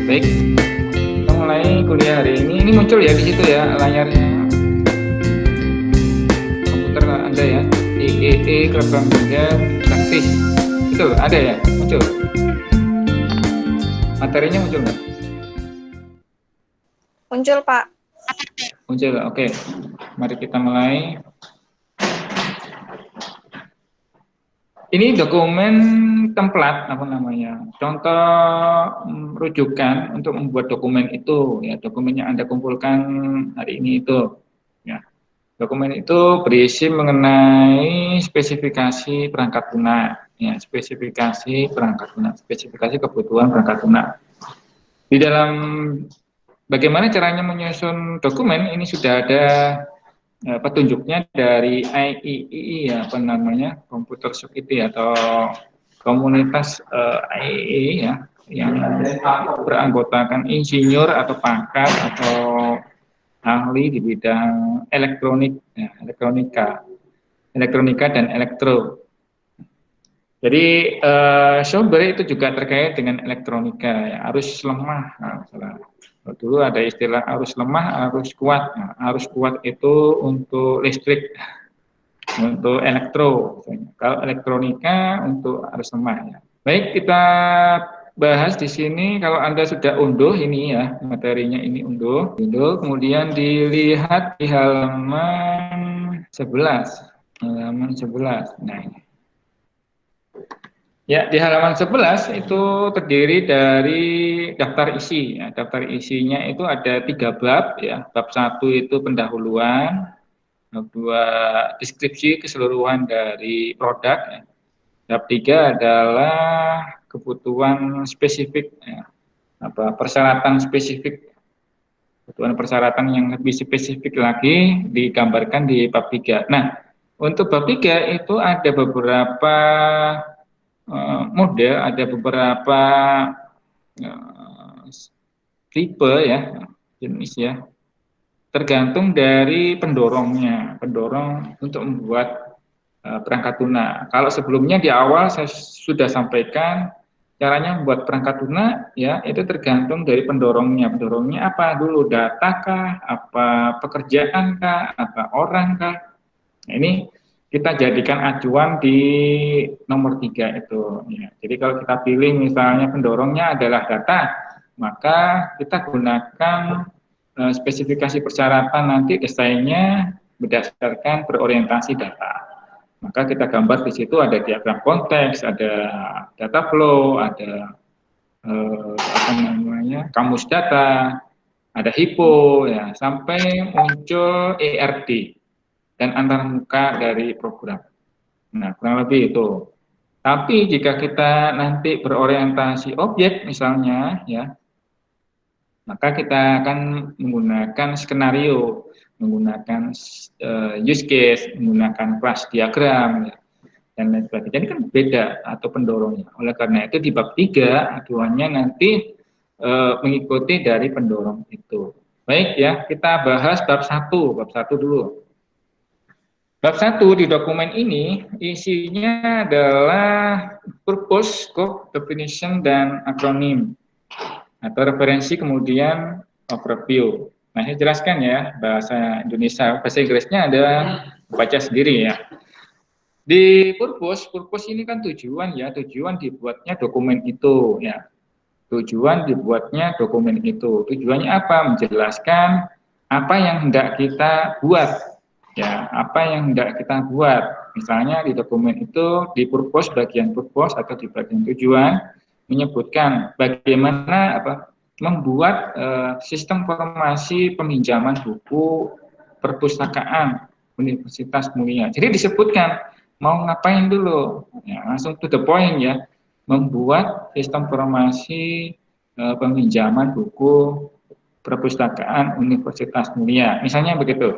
Baik, kita mulai kuliah hari ini. Ini muncul ya di situ ya layarnya komputer Anda ya. IEE kelas belajar praktis. Itu ada ya, muncul. Materinya muncul nggak? Muncul, Pak. Muncul, oke. Mari kita mulai. Ini dokumen template apa namanya? Contoh rujukan untuk membuat dokumen itu ya, dokumen yang Anda kumpulkan hari ini itu ya. Dokumen itu berisi mengenai spesifikasi perangkat lunak ya, spesifikasi perangkat lunak, spesifikasi kebutuhan perangkat lunak. Di dalam bagaimana caranya menyusun dokumen ini sudah ada petunjuknya dari IEEE ya, apa namanya, Computer Security atau komunitas IEEE ya, yang beranggotakan insinyur atau pakar atau ahli di bidang elektronik, ya, elektronika dan elektro. Jadi software itu juga terkait dengan elektronika, ya, arus lemah. Nah, dulu ada istilah arus lemah, arus kuat. Nah, arus kuat itu untuk listrik, untuk elektro. Kalau elektronika untuk arus lemah. Ya. Baik, kita bahas di sini. Kalau Anda sudah unduh ini ya, materinya ini unduh, kemudian dilihat di halaman 11. Halaman 11. Nah, ini. Ya, di halaman 11 itu terdiri dari daftar isi. Ya. Daftar isinya itu ada 3 bab. Ya. Bab 1 itu pendahuluan, bab 2 deskripsi keseluruhan dari produk. Ya. Bab 3 adalah kebutuhan spesifik, ya. Persyaratan spesifik. Kebutuhan persyaratan yang lebih spesifik lagi digambarkan di bab 3. Nah, untuk bab 3 itu ada beberapa model, ada beberapa tipe ya, jenis ya, tergantung dari pendorongnya, pendorong untuk membuat perangkat lunak. Kalau sebelumnya di awal saya sudah sampaikan caranya membuat perangkat lunak ya, itu tergantung dari pendorongnya. Pendorongnya apa dulu, data kah, apa pekerjaan kah, apa orang kah. Nah, ini kita jadikan acuan di nomor 3 itu. Ya. Jadi kalau kita pilih misalnya pendorongnya adalah data, maka kita gunakan spesifikasi persyaratan nanti desainnya berdasarkan berorientasi data. Maka kita gambar di situ ada diagram konteks, ada data flow, ada apa namanya, kamus data, ada HIPO, ya, sampai muncul ERD dan antarmuka dari program. Nah, kurang lebih itu. Tapi jika kita nanti berorientasi objek misalnya, ya, maka kita akan menggunakan skenario, menggunakan use case, menggunakan class diagram, ya, dan lain sebagainya. Jadi kan beda atau pendorongnya. Oleh karena itu di bab 3 aduannya nanti mengikuti dari pendorong itu. Baik ya, kita bahas bab 1, bab 1 dulu. Bab 1 di dokumen ini isinya adalah purpose, scope, definition, dan akronim atau referensi, kemudian overview. Nah, saya jelaskan ya bahasa Indonesia, bahasa Inggrisnya ada baca sendiri ya. Di purpose ini kan tujuan ya, tujuan dibuatnya dokumen itu ya. Tujuan dibuatnya dokumen itu. Tujuannya apa? Menjelaskan apa yang hendak kita buat. Ya, apa yang hendak kita buat. Misalnya di dokumen itu, di purpose, bagian purpose atau di bagian tujuan, menyebutkan bagaimana membuat sistem informasi peminjaman buku perpustakaan Universitas Mulia. Jadi disebutkan mau ngapain dulu, ya, langsung to the point ya, membuat sistem informasi peminjaman buku perpustakaan Universitas Mulia, misalnya begitu.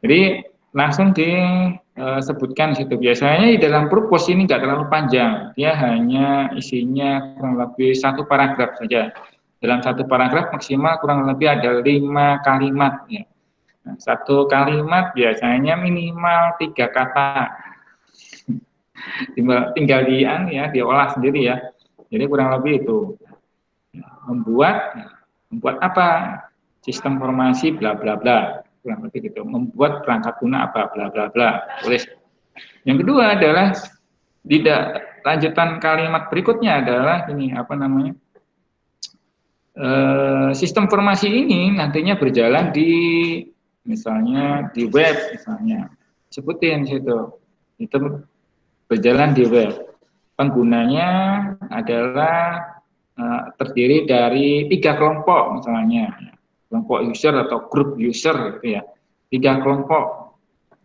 Jadi langsung disebutkan situ. Biasanya di dalam purpose ini nggak terlalu panjang, dia hanya isinya kurang lebih 1 paragraf saja. Dalam 1 paragraf maksimal kurang lebih ada 5 kalimat. Ya. Nah, 1 kalimat biasanya minimal 3 kata. Tinggal diolah sendiri ya. Jadi kurang lebih itu. Membuat membuat apa? Sistem informasi bla bla bla, kurang lebih gitu. Membuat perangkat lunak apa bla bla bla. Tulis. Yang kedua adalah tidak lanjutan kalimat berikutnya adalah ini apa namanya? Sistem informasi ini nantinya berjalan di misalnya di web misalnya. Sebutin situ. Itu berjalan di web. Penggunanya adalah terdiri dari 3 kelompok misalnya, kelompok user atau grup user gitu ya. 3 kelompok.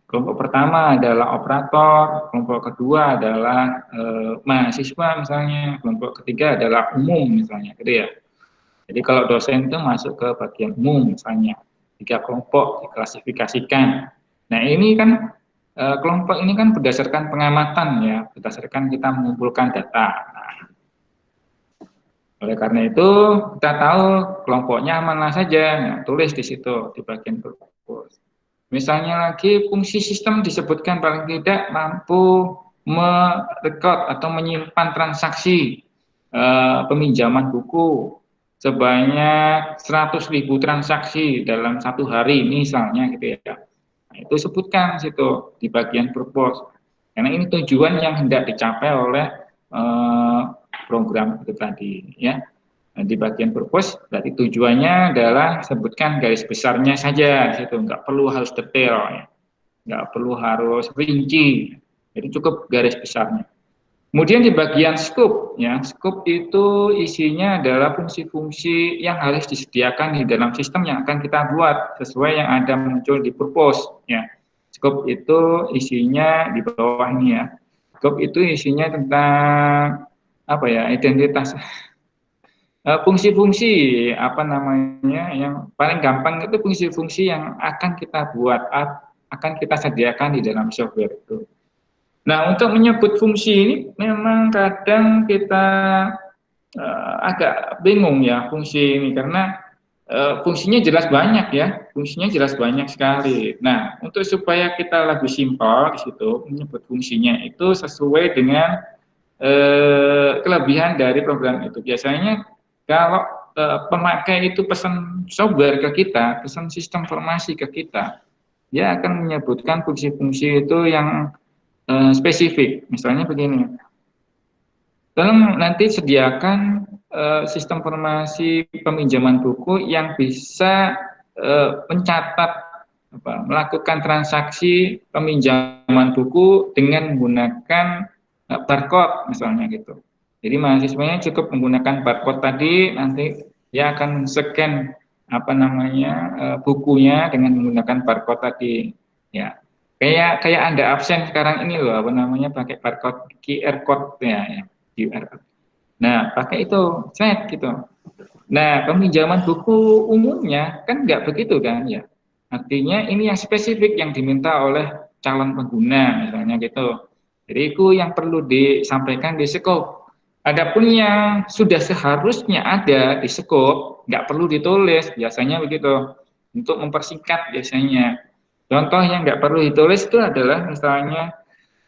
Kelompok pertama adalah operator, kelompok kedua adalah mahasiswa misalnya, kelompok ketiga adalah umum misalnya, gitu ya. Jadi kalau dosen itu masuk ke bagian umum misalnya, 3 kelompok diklasifikasikan. Nah ini kan kelompok ini kan berdasarkan pengamatan ya, berdasarkan kita mengumpulkan data. Nah, oleh karena itu kita tahu kelompoknya mana saja, nah, tulis di situ di bagian purpose. Misalnya lagi fungsi sistem disebutkan paling tidak mampu merekod atau menyimpan transaksi peminjaman buku sebanyak 100.000 transaksi dalam 1 hari misalnya gitu ya. Nah, itu sebutkan situ di bagian purpose. Karena ini tujuan yang hendak dicapai oleh program itu tadi ya. Nah, di bagian purpose berarti tujuannya adalah sebutkan garis besarnya saja situ, nggak perlu harus detail ya. Nggak perlu harus rinci. Jadi cukup garis besarnya. Kemudian di bagian scope, ya, scope itu isinya adalah fungsi-fungsi yang harus disediakan di dalam sistem yang akan kita buat sesuai yang ada muncul di purpose. Ya, scope itu isinya di bawah ini ya. Scope itu isinya tentang apa ya, identitas fungsi-fungsi apa namanya yang paling gampang itu fungsi-fungsi yang akan kita buat, akan kita sediakan di dalam software itu. Nah, untuk menyebut fungsi ini memang kadang kita agak bingung ya fungsi ini karena fungsinya jelas banyak ya, fungsinya jelas banyak sekali. Nah, untuk supaya kita lebih simpel di situ menyebut fungsinya itu sesuai dengan kelebihan dari program itu. Biasanya kalau pemakai itu pesan software ke kita, pesan sistem informasi ke kita, dia akan menyebutkan fungsi-fungsi itu yang spesifik. Misalnya begini, tolong nanti sediakan sistem informasi peminjaman buku yang bisa mencatat melakukan transaksi peminjaman buku dengan menggunakan barcode misalnya gitu. Jadi mahasiswanya cukup menggunakan barcode tadi, nanti dia akan scan apa namanya bukunya dengan menggunakan barcode tadi. Ya, kayak Anda absen sekarang ini loh, apa namanya pakai barcode QR code ya, QR code. Nah, pakai itu, cek gitu. Nah, peminjaman buku umumnya kan nggak begitu kan ya. Artinya ini yang spesifik yang diminta oleh calon pengguna misalnya gitu. Jadi itu yang perlu disampaikan di scope. Adapun yang sudah seharusnya ada di scope, nggak perlu ditulis, biasanya begitu. Untuk mempersingkat biasanya. Contoh yang nggak perlu ditulis itu adalah misalnya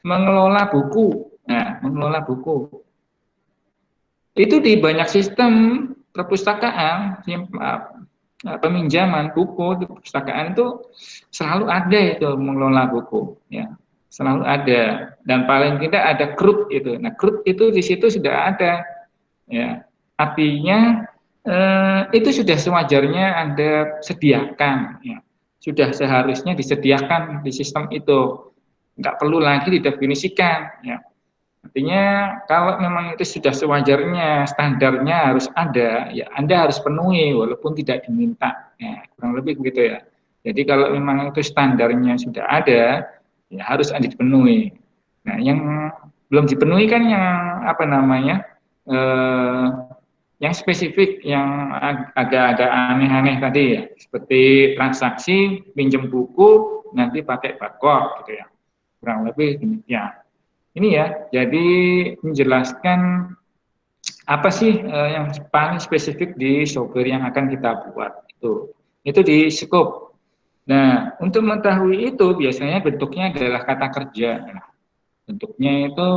mengelola buku. Nah, mengelola buku. Itu di banyak sistem perpustakaan, peminjaman buku di perpustakaan itu selalu ada itu mengelola buku, ya selalu ada. Dan paling tidak ada grup itu. Nah, grup itu di situ sudah ada, ya artinya itu sudah sewajarnya Anda sediakan, ya sudah seharusnya disediakan di sistem itu, nggak perlu lagi didefinisikan, ya. Artinya kalau memang itu sudah sewajarnya, standarnya harus ada, ya Anda harus penuhi walaupun tidak diminta. Ya, kurang lebih begitu ya. Jadi kalau memang itu standarnya sudah ada, ya harus Anda dipenuhi. Nah, yang belum dipenuhi kan yang apa namanya, yang spesifik, yang agak-agak aneh-aneh tadi ya, seperti transaksi pinjam buku nanti pakai barcode gitu ya. Kurang lebih demikian. Ini ya, jadi menjelaskan apa sih yang paling spesifik di software yang akan kita buat itu di scope. Nah, untuk mengetahui itu biasanya bentuknya adalah kata kerja. Nah, bentuknya itu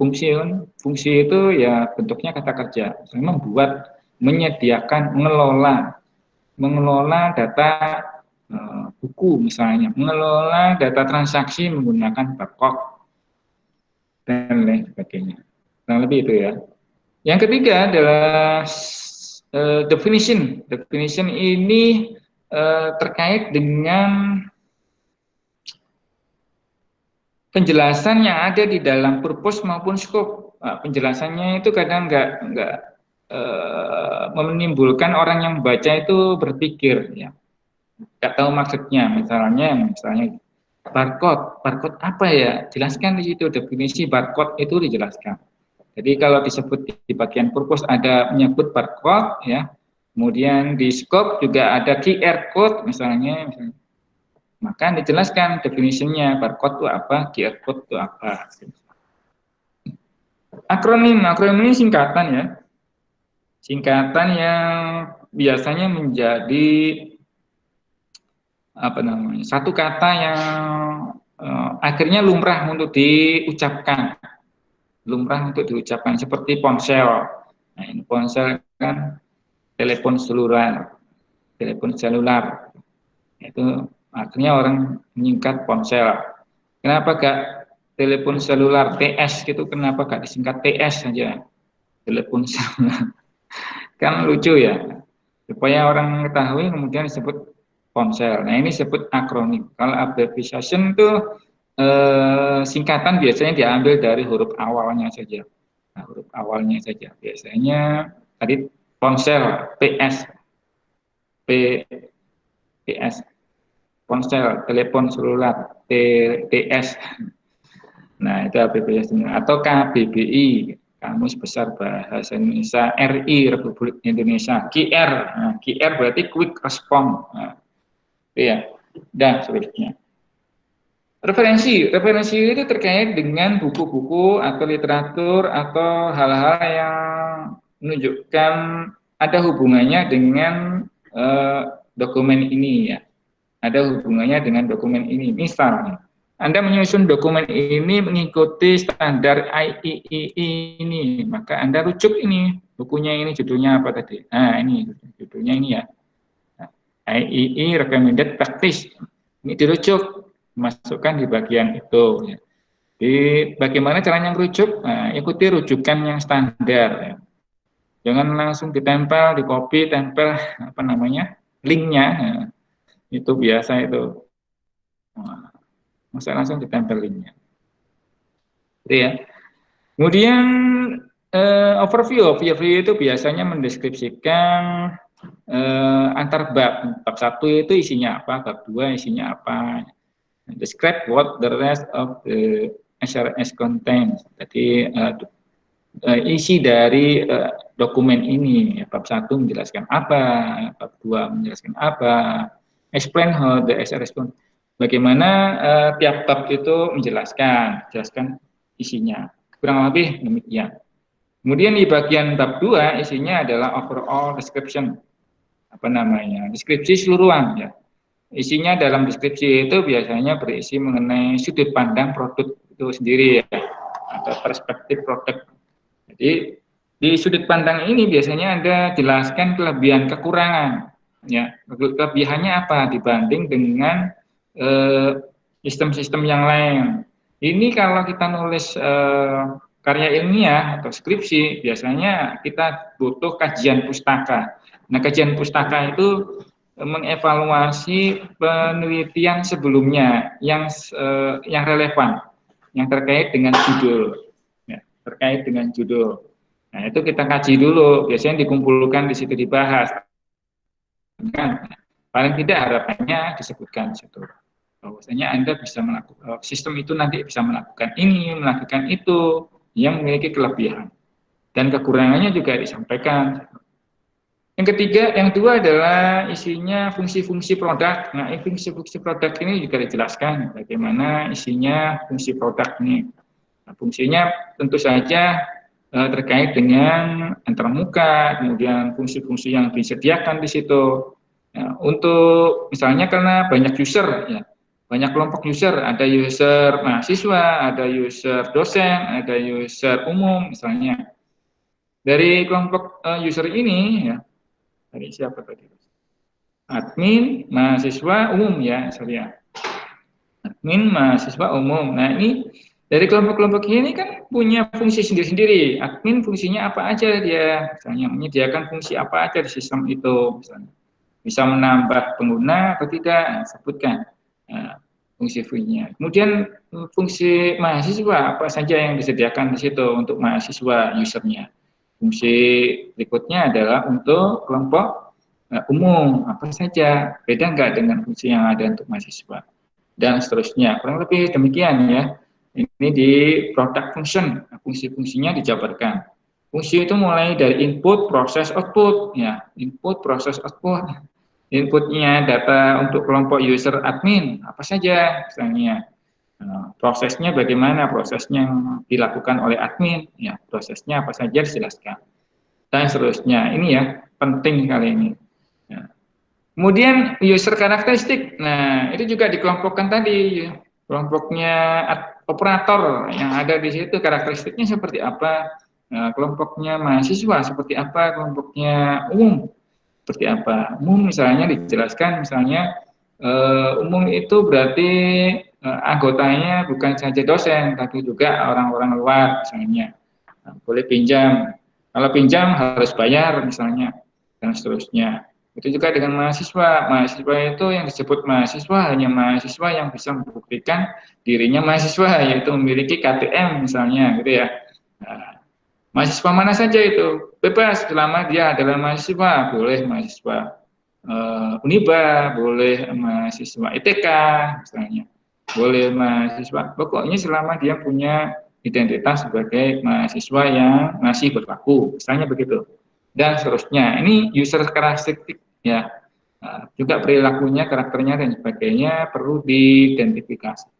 fungsi itu ya bentuknya kata kerja. Misalnya membuat menyediakan, mengelola data buku misalnya, mengelola data transaksi menggunakan barcode dan lain sebagainya. Kurang lebih itu ya. Yang ketiga adalah definition. Definition ini terkait dengan penjelasan yang ada di dalam purpose maupun scope. Penjelasannya itu kadang nggak menimbulkan orang yang baca itu berpikir, ya, nggak tahu maksudnya. Misalnya barcode apa ya? Jelaskan di situ, definisi barcode itu dijelaskan. Jadi kalau disebut di bagian purpose ada menyebut barcode, ya. Kemudian di scope juga ada QR code misalnya. Maka dijelaskan definisinya, barcode itu apa, QR code itu apa. Akronim ini singkatan ya. Singkatan yang biasanya menjadi satu kata yang akhirnya lumrah untuk diucapkan. Seperti ponsel. Nah, ini ponsel kan telepon seluler. Itu artinya orang menyingkat ponsel. Kenapa gak telepon seluler TS gitu, kenapa gak disingkat TS saja, telepon seluler? Kan lucu ya, supaya orang mengetahui kemudian disebut ponsel. Nah, ini disebut akronim. Kalau abbreviation itu singkatan biasanya diambil dari huruf awalnya saja. Nah, huruf awalnya saja. Biasanya tadi ponsel, PS, ponsel, telepon seluler, TS. Nah, itu abbreviasinya. Atau KBBI, Kamus Besar Bahasa Indonesia RI, Republik Indonesia. QR, nah, QR berarti Quick Response. Nah, itu ya. Dan seterusnya. Referensi itu terkait dengan buku-buku atau literatur atau hal-hal yang menunjukkan ada hubungannya dengan dokumen ini, ya. Ada hubungannya dengan dokumen ini. Misalnya, Anda menyusun dokumen ini mengikuti standar IEEE ini, maka Anda rujuk ini, bukunya ini judulnya apa tadi? Nah, ini judulnya ini ya. IEEE Recommended Practice. Ini dirujuk, masukkan di bagian itu. Ya. Di bagaimana caranya merujuk? Nah, ikuti rujukan yang standar. Ya. Jangan langsung ditempel, di copy, tempel linknya. Nah, itu biasa itu. Nah, masa langsung ditempel linknya. Gitu ya. Kemudian overview itu biasanya mendeskripsikan antar bab. Bab 1 itu isinya apa, bab 2 isinya apa. Describe what the rest of the SRS contains. Jadi isi dari dokumen ini, bab 1 menjelaskan apa, bab 2 menjelaskan apa, explain how the SRS contains. Bagaimana tiap bab itu menjelaskan isinya. Kurang lebih demikian. Kemudian di bagian bab 2 isinya adalah overall description. Deskripsi seluruhan ya. Isinya dalam deskripsi itu biasanya berisi mengenai sudut pandang produk itu sendiri ya, atau perspektif produk. Jadi di sudut pandang ini biasanya Anda jelaskan kelebihan kekurangan. Ya, kelebihannya apa dibanding dengan sistem-sistem yang lain. Ini kalau kita nulis karya ilmiah atau skripsi, biasanya kita butuh kajian pustaka. Nah, kajian pustaka itu mengevaluasi penelitian sebelumnya yang relevan, yang terkait dengan judul, ya, Nah, itu kita kaji dulu, biasanya dikumpulkan di situ dibahas. Kan, paling tidak harapannya disebutkan di situ. Bahwasanya Anda bisa melakukan sistem itu nanti bisa melakukan ini, melakukan itu, yang memiliki kelebihan dan kekurangannya juga disampaikan. Yang kedua adalah isinya fungsi-fungsi produk. Nah, fungsi-fungsi produk ini juga dijelaskan bagaimana isinya fungsi produk ini. Nah, fungsinya tentu saja terkait dengan antarmuka, kemudian fungsi-fungsi yang disediakan di situ. Ya, untuk misalnya karena banyak user, ya, banyak kelompok user, ada user mahasiswa, ada user dosen, ada user umum misalnya. Dari kelompok user ini ya, dari siapa tadi? Admin, mahasiswa umum ya, sorry ya. Admin, mahasiswa umum. Nah, ini dari kelompok-kelompok ini kan punya fungsi sendiri-sendiri. Admin fungsinya apa aja dia, misalnya menyediakan fungsi apa aja di sistem itu, misalnya. Bisa menambah pengguna atau tidak, sebutkan fungsi-fungsinya. Kemudian fungsi mahasiswa apa saja yang disediakan di situ untuk mahasiswa usernya. Fungsi berikutnya adalah untuk kelompok umum apa saja, beda nggak dengan fungsi yang ada untuk mahasiswa dan seterusnya. Kurang lebih demikian ya. Ini di product function, fungsi-fungsinya dijabarkan. Fungsi itu mulai dari input, proses, output ya. Input, proses, output. Inputnya data untuk kelompok user admin apa saja misalnya. Prosesnya bagaimana, prosesnya yang dilakukan oleh admin ya, prosesnya apa saja dijelaskan dan seterusnya. Ini ya penting kali ini ya. Kemudian user karakteristik, nah itu juga dikelompokkan tadi, kelompoknya operator yang ada di situ karakteristiknya seperti apa, nah, kelompoknya mahasiswa seperti apa, kelompoknya umum seperti apa. Umum misalnya dijelaskan, misalnya umum itu berarti anggotanya bukan saja dosen, tapi juga orang-orang luar misalnya. Nah, boleh pinjam, kalau pinjam harus bayar misalnya, dan seterusnya. Itu juga dengan mahasiswa. Mahasiswa itu yang disebut mahasiswa hanya mahasiswa yang bisa membuktikan dirinya mahasiswa, yaitu memiliki KTM misalnya, gitu ya. Nah, mahasiswa mana saja itu bebas selama dia adalah mahasiswa, boleh mahasiswa Uniba, boleh mahasiswa ITK misalnya, boleh mahasiswa, pokoknya selama dia punya identitas sebagai mahasiswa yang masih berlaku, misalnya begitu, dan seterusnya. Ini user karakteristik ya, juga perilakunya, karakternya dan sebagainya perlu diidentifikasi.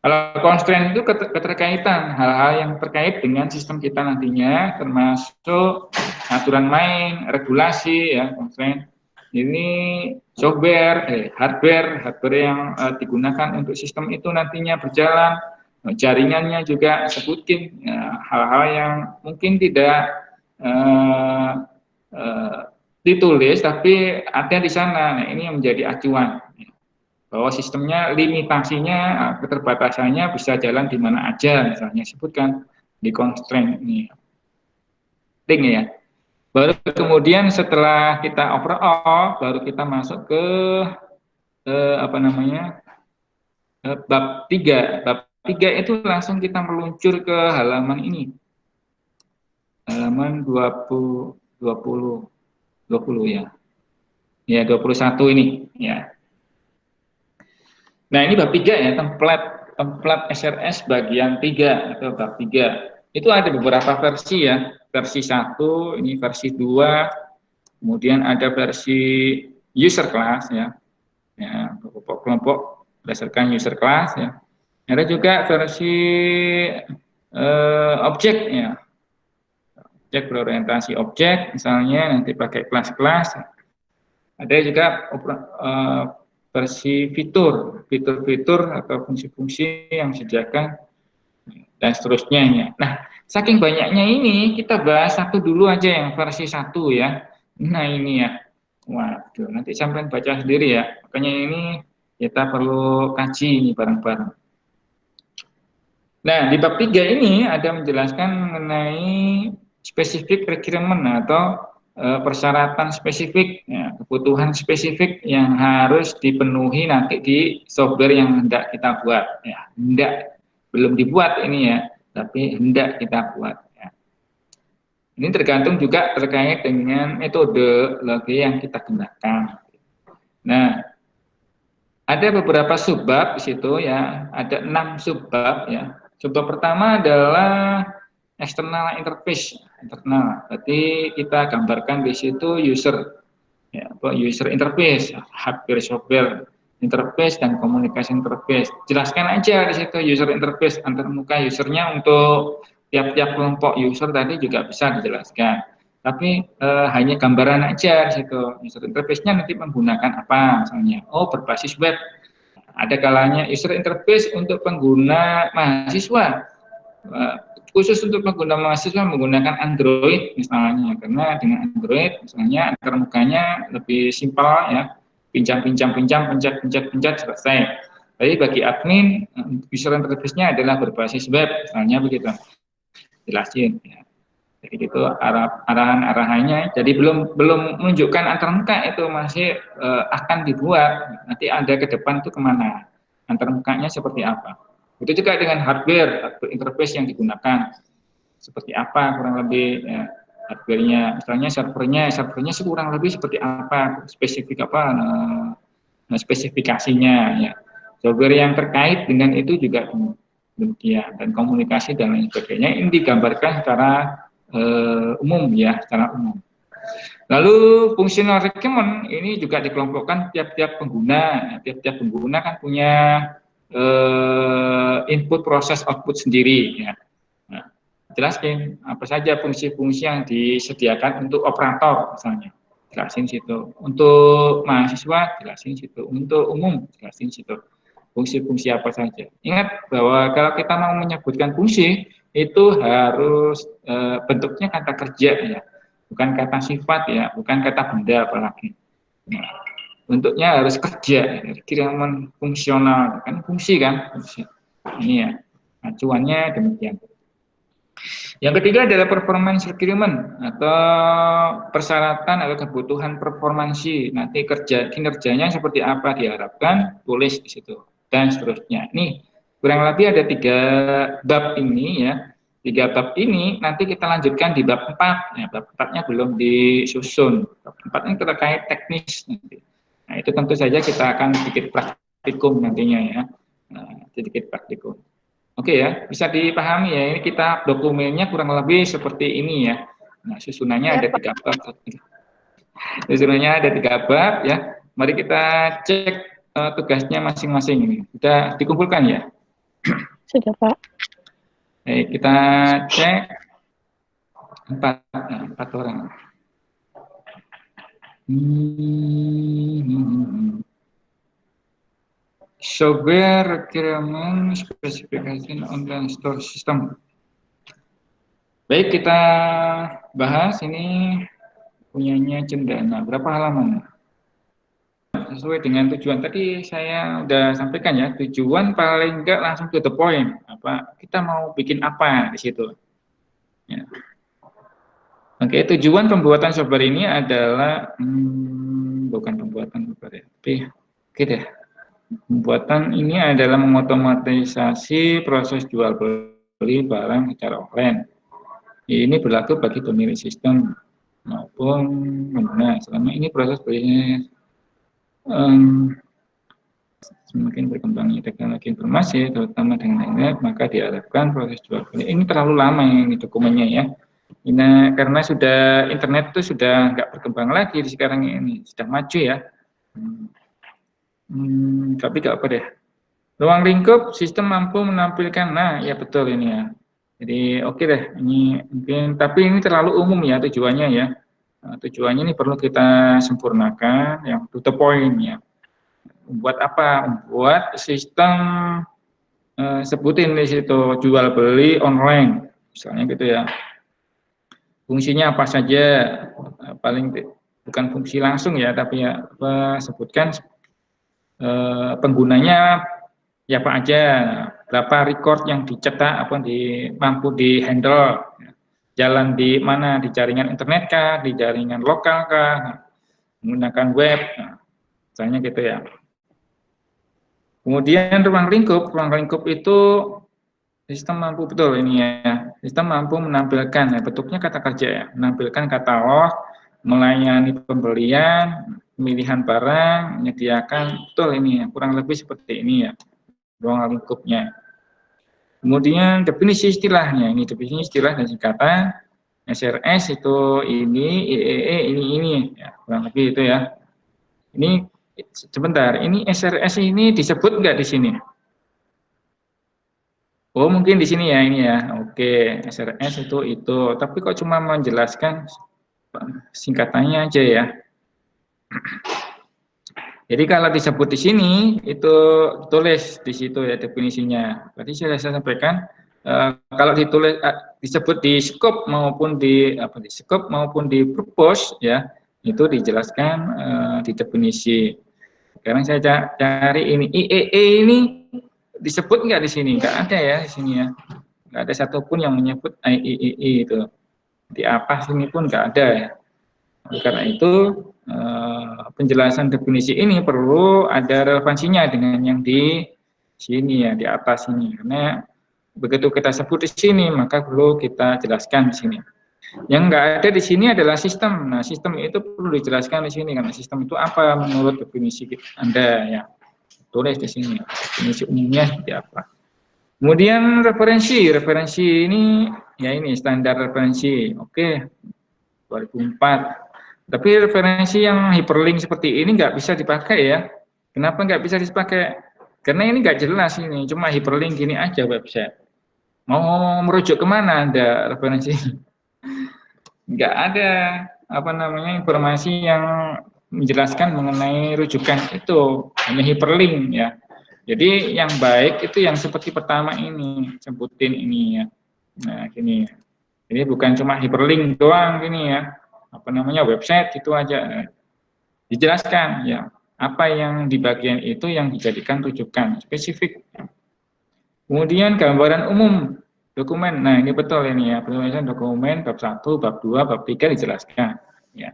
Kalau constraint itu keterkaitan hal-hal yang terkait dengan sistem kita nantinya, termasuk aturan main, regulasi ya, constraint. Ini hardware yang digunakan untuk sistem itu nantinya berjalan, jaringannya juga sebutin hal-hal yang mungkin tidak ditulis tapi ada di sana. Nah, ini yang menjadi acuan bahwa sistemnya limitasinya, keterbatasannya bisa jalan di mana aja, misalnya sebutkan di constraint ini. Penting ya. Baru kemudian setelah kita overall, baru kita masuk ke apa namanya, bab 3. Bab 3 itu langsung kita meluncur ke halaman ini. Halaman 20 ya. Ya, 21 ini ya. Nah, ini bab 3 ya, template SRS bagian 3 atau bab 3. Itu ada beberapa versi ya. Versi 1, ini versi 2, kemudian ada versi user class ya. Ya, kelompok berdasarkan user class ya. Ada juga versi objek ya. Objek berorientasi objek, misalnya nanti pakai kelas-kelas. Ada juga versi fitur atau fungsi-fungsi yang disediakan dan seterusnya ya. Nah, saking banyaknya ini kita bahas satu dulu aja yang versi 1 ya. Nah, ini ya. Waduh, nanti sampai baca sendiri ya. Makanya ini kita perlu kaji ini bareng-bareng. Nah, di bab 3 ini ada menjelaskan mengenai spesifik requirement atau persyaratan spesifik, ya, kebutuhan spesifik yang harus dipenuhi nanti di software yang hendak kita buat. Ya, hendak, belum dibuat ini ya, tapi hendak kita buat. Ya. Ini tergantung juga terkait dengan metodologi yang kita gunakan. Nah, ada beberapa subbab di situ ya, ada 6 subbab ya. Subbab pertama adalah external interface, internal. Berarti kita gambarkan di situ user, ya, user interface, hardware, software interface dan komunikasi interface. Jelaskan aja di situ user interface antar muka usernya untuk tiap-tiap kelompok user tadi juga bisa dijelaskan. Tapi hanya gambaran aja di situ. User interface-nya nanti menggunakan apa misalnya? Oh, berbasis web. Ada kalanya user interface untuk pengguna mahasiswa. khusus untuk pengguna mahasiswa menggunakan Android misalnya, karena dengan Android misalnya antarmukanya lebih simpel ya, pinjam, pencet, selesai. Tapi bagi admin, visual interface-nya adalah berbasis web, misalnya begitu, jelasin. Ya. Jadi itu arahan-arahannya. Jadi belum menunjukkan antarmuka itu masih akan dibuat. Nanti ada ke depan itu kemana, antarmukanya seperti apa. Itu juga dengan hardware interface yang digunakan seperti apa kurang lebih ya, hardware-nya, misalnya servernya sih kurang lebih seperti apa, spesifik apa, spesifikasinya ya. Software yang terkait dengan itu juga demikian, dan komunikasi dan lain sebagainya ini digambarkan secara umum ya, secara umum. Lalu fungsional requirement ini juga dikelompokkan tiap-tiap pengguna. Tiap-tiap pengguna kan punya input proses output sendiri ya. Nah, jelasin apa saja fungsi-fungsi yang disediakan untuk operator misalnya. Jelasin situ. Untuk mahasiswa jelasin situ. Untuk umum jelasin situ. Fungsi-fungsi apa saja. Ingat bahwa kalau kita mau menyebutkan fungsi itu harus bentuknya kata kerja ya, bukan kata sifat ya, bukan kata benda apalagi. Nah, bentuknya harus kerja, kiraman fungsional kan fungsi kan. Fungsi. Ini ya acuannya demikian. Yang ketiga adalah performance requirement atau persyaratan atau kebutuhan performansi. Nanti kinerjanya seperti apa diharapkan, tulis di situ dan seterusnya. Nih kurang lebih ada 3 bab ini ya. 3 bab ini nanti kita lanjutkan di bab 4. Ya, bab 4-nya belum disusun. Bab 4 ini terkait teknis nanti. Nah, itu tentu saja kita akan sedikit praktikum nantinya ya. Nah, sedikit praktikum. Oke ya, bisa dipahami ya. Ini kita dokumennya kurang lebih seperti ini ya. Nah, susunannya Ya, ada 3 bab. Susunannya ada 3 bab ya. Mari kita cek tugasnya masing-masing ini. Sudah dikumpulkan ya? sudah Pak. Baik, kita cek 4 orang. Software requirement specification online store system. Baik, kita bahas ini punyanya Cendana. Berapa halaman? Sesuai dengan tujuan tadi saya udah sampaikan ya, tujuan paling enggak langsung to the point. Apa kita mau bikin apa di situ? Ya. Oke, tujuan pembuatan software ini adalah bukan pembuatan software ya, tapi oke deh. Pembuatan ini adalah mengotomatisasi proses jual beli barang secara offline. Ini berlaku bagi pemilik sistem maupun pengguna. Selama ini proses bisnis semakin berkembangnya teknologi informasi, terutama dengan internet, maka diharapkan proses jual beli ini terlalu lama ini dokumennya ya. Ini karena sudah internet itu sudah nggak berkembang lagi di sekarang ini, sudah maju ya. Tapi nggak apa deh. Ruang lingkup sistem mampu menampilkan, nah ya betul ini ya. Jadi oke deh, ini mungkin, tapi ini terlalu umum ya tujuannya ya. Nah, tujuannya ini perlu kita sempurnakan yang to the point ya. Membuat apa? Membuat sistem sebutin di situ jual beli online, misalnya gitu ya. Fungsinya apa saja? Paling bukan fungsi langsung ya, tapi ya sebutkan penggunanya ya apa aja, berapa record yang dicetak, apa mampu di handle, jalan di mana, di jaringan internet kah, di jaringan lokal kah, menggunakan web, misalnya gitu ya. Kemudian ruang lingkup itu sistem mampu betul ini ya, sistem mampu menampilkan ya, bentuknya kata kerja ya, menampilkan katalog, melayani pembelian, pemilihan barang, menyediakan, betul ini ya, kurang lebih seperti ini ya, ruang lingkupnya. Kemudian definisi istilahnya, ini definisi istilah dan singkatan, SRS itu ini, IEE ini ya, kurang lebih itu ya. Ini sebentar, ini SRS ini disebut nggak di sini? Oh mungkin di sini ya ini ya, oke SRS itu, tapi kok cuma menjelaskan singkatannya aja ya. Jadi kalau disebut di sini itu tulis di situ ya definisinya. Tadi sudah saya sampaikan kalau ditulis disebut di scope maupun di scope maupun di purpose ya, itu dijelaskan di definisi. Sekarang saya cari ini IEE ini disebut nggak di sini? Nggak ada ya di sini ya. Nggak ada satupun yang menyebut IEE itu. Di apa sini pun nggak ada ya. Karena itu penjelasan definisi ini perlu ada relevansinya dengan yang di sini ya, di atas ini. Karena begitu kita sebut di sini, maka perlu kita jelaskan di sini. Yang nggak ada di sini adalah sistem. Nah, sistem itu perlu dijelaskan di sini karena sistem itu apa menurut definisi Anda ya. Tulis di sini. Definisi umumnya seperti apa. Kemudian referensi ini ya ini standar referensi. Oke, 2004. Tapi referensi yang hyperlink seperti ini nggak bisa dipakai ya. Kenapa nggak bisa dipakai? Karena ini nggak jelas ini, cuma hyperlink gini aja website. Mau merujuk kemana Anda referensi? Nggak ada informasi yang menjelaskan mengenai rujukan itu, hanya hyperlink ya. Jadi yang baik itu yang seperti pertama ini, sebutin ini ya. Nah, gini. Jadi bukan cuma hyperlink doang gini ya. Website itu aja. Dijelaskan ya, apa yang di bagian itu yang dijadikan rujukan spesifik. Kemudian gambaran umum dokumen. Nah, ini betul ini ya, penulisan dokumen bab 1, bab 2, bab 3 dijelaskan ya.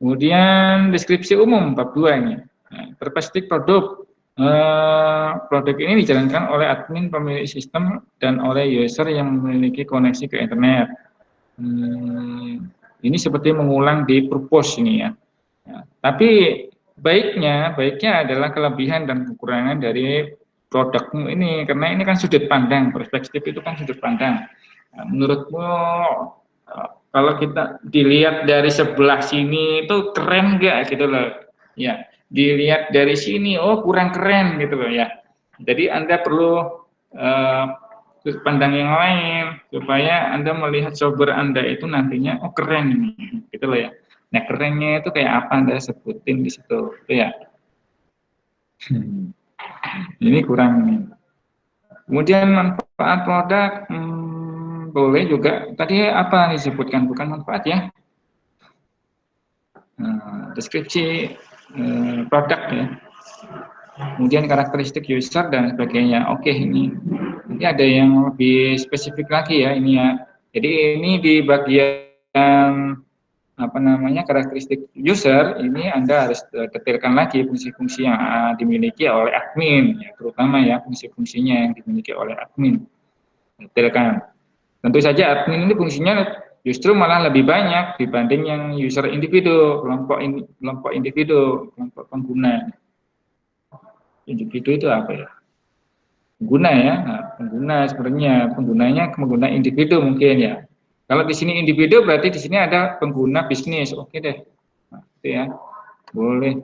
Kemudian deskripsi umum bab 2 ini. Nah, berspesifik produk. Produk ini dijalankan oleh admin pemilik sistem dan oleh user yang memiliki koneksi ke internet. Ini seperti mengulang di purpose ini ya. Tapi baiknya adalah kelebihan dan kekurangan dari produkmu ini, karena ini kan sudut pandang, perspektif itu kan sudut pandang. Nah, menurutmu kalau kita dilihat dari sebelah sini itu keren nggak gitu loh, ya. Dilihat dari sini, oh kurang keren gitu loh ya. Jadi Anda perlu sudut pandang yang lain supaya Anda melihat software Anda itu nantinya oh keren ini, gitu loh ya. Nah kerennya itu kayak apa Anda sebutin di situ, gitu ya. Ini kurang nih. Kemudian manfaat produk boleh juga. Tadi apa disebutkan bukan manfaat ya. Deskripsi produk ya. Kemudian karakteristik user dan sebagainya. Oke, ini ada yang lebih spesifik lagi ya ini ya. Jadi ini di bagian karakteristik user ini Anda harus detailkan lagi fungsi-fungsi yang dimiliki oleh admin ya, terutama ya fungsi-fungsinya yang dimiliki oleh admin. Detailkan. Tentu saja admin ini fungsinya justru malah lebih banyak dibanding yang user individu, kelompok individu, kelompok pengguna. Individu itu apa ya? Pengguna ya, nah, penggunanya pengguna individu mungkin ya. Kalau di sini individu berarti di sini ada pengguna bisnis, oke deh, nah, itu ya, boleh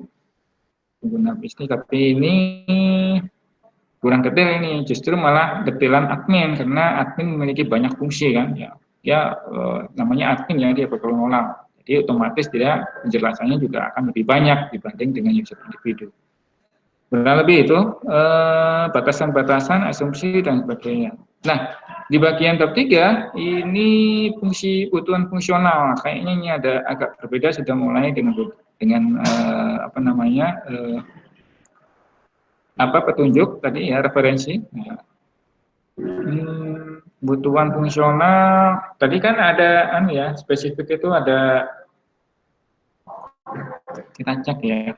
pengguna bisnis. Tapi ini kurang detail ini, justru malah detailan admin karena admin memiliki banyak fungsi kan, ya, namanya admin ya dia berkelompok, jadi otomatis dia penjelasannya juga akan lebih banyak dibanding dengan user individu. Kurang lebih itu batasan-batasan, asumsi dan sebagainya. Nah, di bagian bab 3 ini fungsi kebutuhan fungsional. Kayaknya ini ada agak berbeda, sudah mulai dengan petunjuk tadi ya referensi. Nah, kebutuhan fungsional tadi kan ada spesifik itu ada, kita cek ya.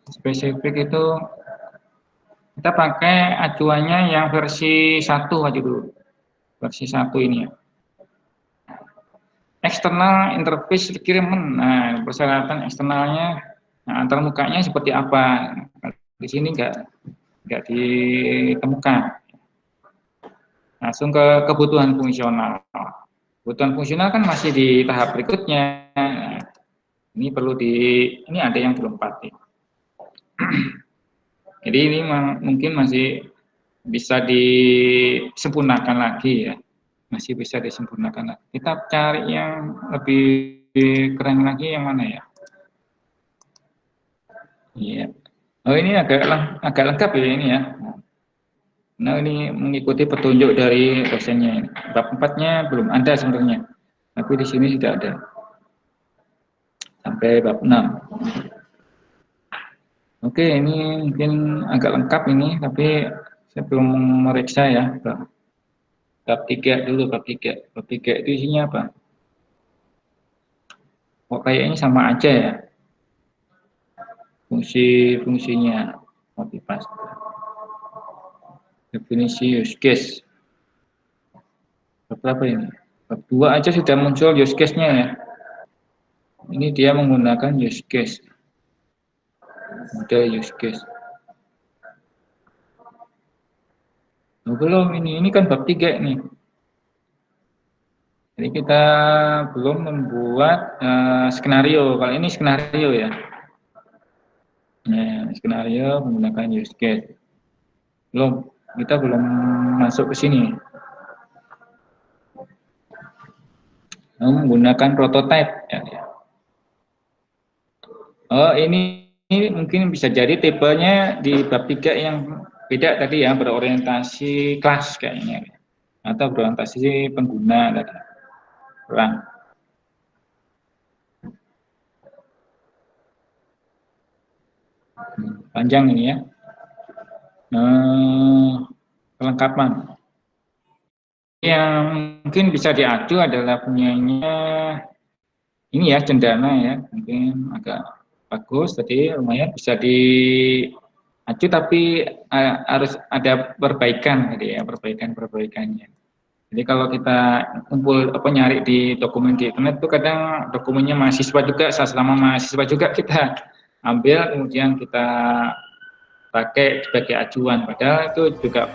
Spesifik itu kita pakai acuannya yang versi 1 aja dulu. Versi 1 ini ya. External interface requirement. Nah, persyaratan eksternalnya antarmukanya seperti apa? Di sini enggak ditemukan. Langsung ke kebutuhan fungsional. Kebutuhan fungsional kan masih di tahap berikutnya. Ini ini ada yang belum pasti. Jadi ini mungkin masih bisa disempurnakan lagi ya, masih bisa disempurnakan lagi. Kita cari yang lebih keren lagi yang mana ya? Iya. Oh ini agak lengkap ya ini ya. Nah, ini mengikuti petunjuk dari dosennya. Bab 4-nya belum ada sebenarnya, tapi di sini sudah ada sampai bab 6. Oke, ini mungkin agak lengkap ini, tapi saya belum memeriksa ya. Bab 3 dulu, bab 3. Bab 3 itu isinya apa? Oh, kayaknya sama aja ya. Fungsi-fungsinya motivasi. Definisi use case. Bab berapa ini? Bab 2 aja sudah muncul use case-nya ya. Ini dia menggunakan use case. Model use case. Oh, belum ini kan bab 3 ini. Jadi kita belum membuat skenario. Kalau ini skenario ya. Nah, skenario menggunakan use case. Kita belum masuk ke sini. Menggunakan prototype ya. Oh, ini mungkin bisa jadi tipenya di bab 3 yang beda tadi ya, berorientasi kelas kayaknya. Atau berorientasi pengguna tadi. Kurang. Panjang ini ya. Kelengkapan. Yang mungkin bisa diadu adalah punyanya ini ya, Cendana ya, mungkin agak bagus tadi, lumayan bisa diaju, tapi harus ada perbaikan tadi ya, perbaikannya. Jadi kalau kita kumpul nyari di dokumen di internet itu kadang dokumennya mahasiswa juga, sastra mahasiswa juga kita ambil, kemudian kita pakai sebagai acuan, padahal itu juga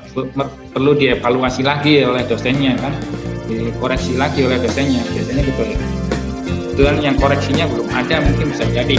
perlu dievaluasi lagi oleh dosennya kan, dikoreksi lagi oleh dosennya, biasanya gitu ya. Kebetulan yang koreksinya belum ada, mungkin bisa jadi